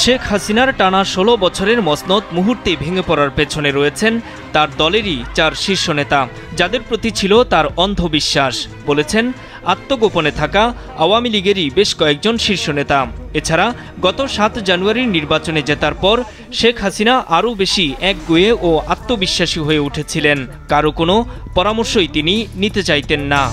শেখ হাসিনার টানা ১৬ বছরের মসনদ মুহূর্তে ভেঙে পড়ার পেছনে রয়েছেন তার দলেরই ৪ শীর্ষ নেতা, যাদের প্রতি ছিল তার অন্ধ বিশ্বাস, বলেছেন আত্মগোপনে থাকা আওয়ামী লীগেরই বেশ কয়েকজন শীর্ষ নেতা। এছাড়া গত ৭ জানুয়ারির নির্বাচনে জেতার পর শেখ হাসিনা আরও বেশি একগুঁয়ে ও আত্মবিশ্বাসী হয়ে উঠেছিলেন। কারো কোনো পরামর্শই তিনি নিতে চাইতেন না।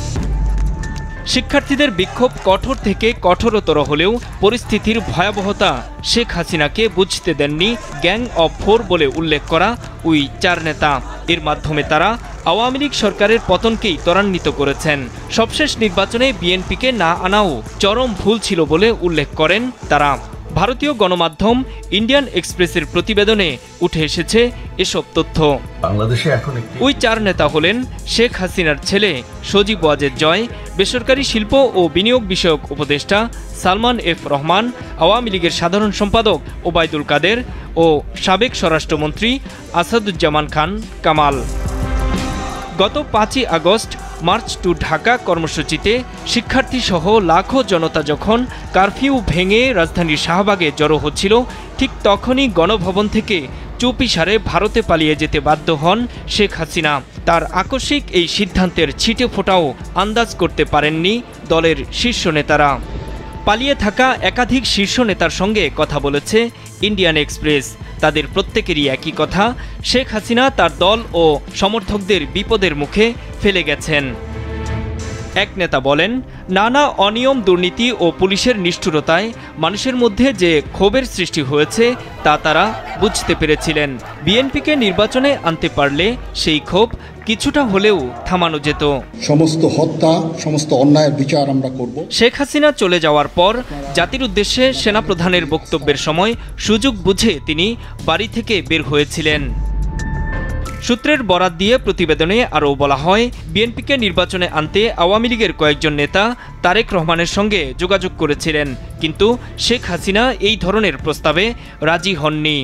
শিক্ষার্থীদের বিক্ষোভ কঠোর থেকে কঠোরতর হলেও পরিস্থিতির ভয়াবহতা শেখ হাসিনাকে বুঝতে দেননি গ্যাং অব 4 বলে উল্লেখ করা ওই ৪ নেতা। এর মাধ্যমে তারা আওয়ামী লীগ সরকারের পতনকেই ত্বরান্বিত করেছেন। সবশেষ নির্বাচনে বিএনপিকে না আনাও চরম ভুল ছিল বলে উল্লেখ করেন তারা। ভারতীয় গণমাধ্যম ইন্ডিয়ান এক্সপ্রেসের প্রতিবেদনে উঠে এসেছে এসব তথ্য। বাংলাদেশে এখন ওই ৪ নেতা হলেন শেখ হাসিনার ছেলে সজীব ওয়াজেদ জয়, বেসরকারি শিল্প ও বিনিয়োগ বিষয়ক উপদেষ্টা সালমান এফ রহমান, আওয়ামী লীগের সাধারণ সম্পাদক ওবায়দুল কাদের ও সাবেক স্বরাষ্ট্রমন্ত্রী আসাদুজ্জামান খান কামাল। গত ৫ই আগস্ট মার্চ টু ঢাকা কর্মসূচিতে শিক্ষার্থীসহ লাখো জনতা যখন কারফিউ ভেঙে রাজধানীর শাহবাগে জড়ো হচ্ছিল, ঠিক তখনই গণভবন থেকে চুপিসারে ভারতে পালিয়ে যেতে বাধ্য হন শেখ হাসিনা। তার আকস্মিক এই সিদ্ধান্তের ছিটে ফোঁটাও আন্দাজ করতে পারেননি দলের শীর্ষ নেতারা। পালিয়ে থাকা একাধিক শীর্ষ নেতার সঙ্গে কথা বলেছে ইন্ডিয়ান এক্সপ্রেস। তাদের প্রত্যেকেরই একই কথা, শেখ হাসিনা তার দল ও সমর্থকদের বিপদের মুখে ফেলে গেছেন। এক নেতা বলেন, নানা অনিয়ম, দুর্নীতি ও পুলিশের নিষ্ঠুরতায় মানুষের মধ্যে যে ক্ষোভের সৃষ্টি হয়েছে তা তারা বুঝতে পেরেছিলেন। বিএনপিকে নির্বাচনে আনতে পারলে সেই ক্ষোভ কিছুটা হলেও থামানো যেত। সমস্ত হত্যা, সমস্ত অন্যায়ের বিচার আমরা করব। শেখ হাসিনা চলে যাওয়ার পর জাতির উদ্দেশ্যে সেনাপ্রধানের বক্তব্যের সময় সুযোগ বুঝে তিনি বাড়ি থেকে বের হয়েছিলেন। সূত্রের বরাত দিয়ে প্রতিবেদনে আরও বলা হয়, বিএনপিকে নির্বাচনে আনতে আওয়ামী লীগের কয়েকজন নেতা তারেক রহমানের সঙ্গে যোগাযোগ করেছিলেন, কিন্তু শেখ হাসিনা এই ধরনের প্রস্তাবে রাজি হননি।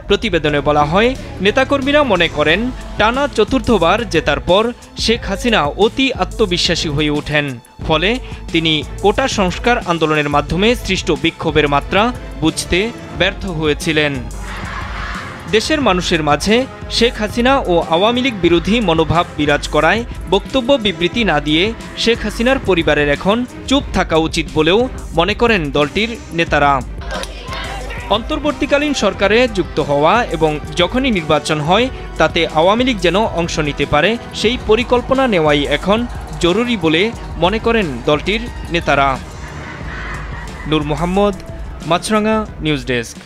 প্রতিবেদনে বলা হয়, নেতাকর্মীরা মনে করেন টানা চতুর্থবার জেতার পর শেখ হাসিনা অতি আত্মবিশ্বাসী হয়ে ওঠেন। ফলে তিনি কোটা সংস্কার আন্দোলনের মাধ্যমে সৃষ্ট বিক্ষোভের মাত্রা বুঝতে ব্যর্থ হয়েছিলেন। দেশের মানুষের মাঝে শেখ হাসিনা ও আওয়ামী লীগ বিরোধী মনোভাব বিরাজ করায় বক্তব্য বিবৃতি না দিয়ে শেখ হাসিনার পরিবারের এখন চুপ থাকা উচিত বলেও মনে করেন দলটির নেতারা। অন্তর্বর্তীকালীন সরকারে যুক্ত হওয়া এবং যখনই নির্বাচন হয় তাতে আওয়ামী লীগ যেন অংশ নিতে পারে, সেই পরিকল্পনা নেওয়াই এখন জরুরি বলে মনে করেন দলটির নেতারা। নূর মোহাম্মদ, মাছরাঙা নিউজ ডেস্ক।